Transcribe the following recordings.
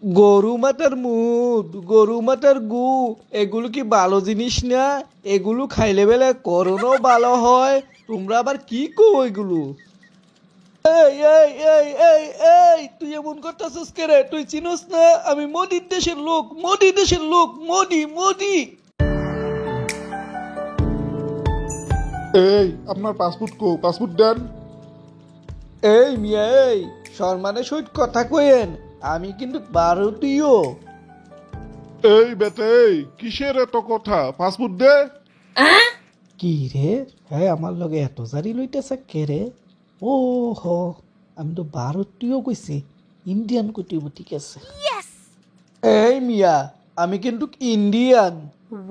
গরু মাথার মুদ, গরু মাথার গু, এগুলো কি ভালো জিনিস না? এগুলো খাইলে বেলা করোনাও ভালো হয়। তোমরা আবার কি কো এগুলো? এই এই এই এই এই তুই এমন করতেছিস কে রে? তুই চিনোস না আমি মোদির দেশের লোক, মোদি দেশের লোক, মোদি মোদি। এই আপনার পাসপোর্ট পাসপোর্ট দেন। এই মিয়া এই সম্মানের সহিত কথা কইেন, আমি কিন্তু ভারতীয়। এই বেটা এই কিসের এত কথা, পাসপোর্ট দে। কি রে? হ্যাঁ আমার লগে এত জারি লইতেছে কে রে? ও হ, আমি তো ভারতীয় কইছি, ইন্ডিয়ান কইতেইব, ঠিক আছে। এই মিয়া আমি কিন্তু ইন্ডিয়ান।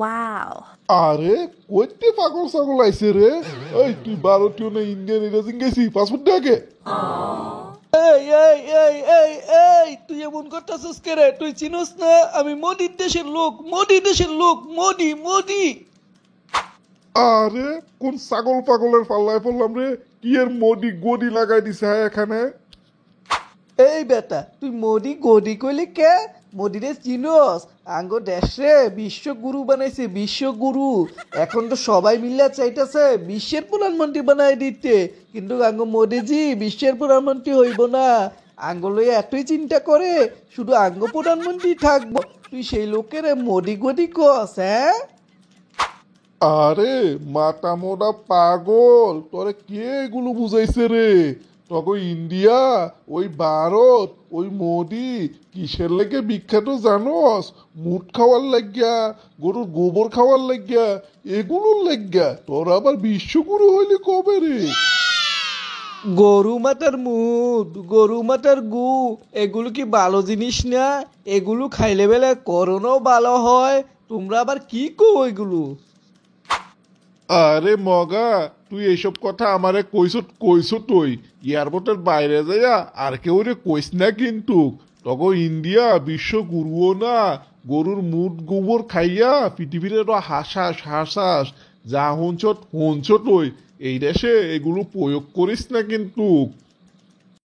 Wow. আরে কইতে পাগল ছাগল আইছে রে। এই তুই ভারতীয় না ইন্ডিয়ান এটা জিজ্ঞেসি, পাসপোর্ট দে আগে। এই এই এই এই এই তুই এমন করতেছিস কে রে? তুই চিনোস না আমি মোদির দেশের লোক, মোদি দেশের লোক, মোদি মোদি। আরে কোন ছাগল পাগলের পাল্লায় পড়লাম রে, কি এর মোদি গদি লাগাই দিছে হ্যাঁ এখানে। এই বেটা তুই মোদি গদি কইলি কে? মোদিরে চিনোস? আঙ্গ দেশে বিশ্বগুরু বানাইছে, বিশ্বগুরু। এখন তো সবাই মিলে চাইতেছে বিশ্বের প্রধানমন্ত্রী বানাই দিতে, কিন্তু আঙ্গ মোদিজি বিশ্বের প্রধানমন্ত্রী হইব না। আঙ্গ লই এতই চিন্তা করে শুধু আঙ্গ প্রধানমন্ত্রী থাকবো। তুই সেই লোকের মোদি গদি কস? হ্যাঁ আরে মাথা মোটা পাগল, তোরে কে এগুলো বুঝাইছে রে? তখন ইন্ডিয়া, ওই ভারত, ওই মোদি কিসের লেগে বিখ্যাত জানোস? মুট খাওয়ার লাগিয়া, গরুর গোবর খাওয়ার লাগিয়া, এগুলোর লাগিয়া। তোর আবার বিশ্বগুরু হইলে কবে রে? গরু মাথার মুদ, গরু মাথার গু, এগুলো কি ভালো জিনিস না? এগুলো খাইলে বেলা করোনাও ভালো হয়। তোমরা আবার কি কো এগুলো? আরে মগা, তুই এইসব কথা আমারে কইছ তুই এয়ারপোর্টের বাইরে যাইয়া আর কেউ রে কইস না কিন্তু। তখন ইন্ডিয়া বিশ্বগুরুও না, গরুর মুট গোবর খাইয়া পৃথিবীর হাসাস যা হুঞ্চত তুই এই দেশে এগুলো প্রয়োগ করিস না কিন্তু।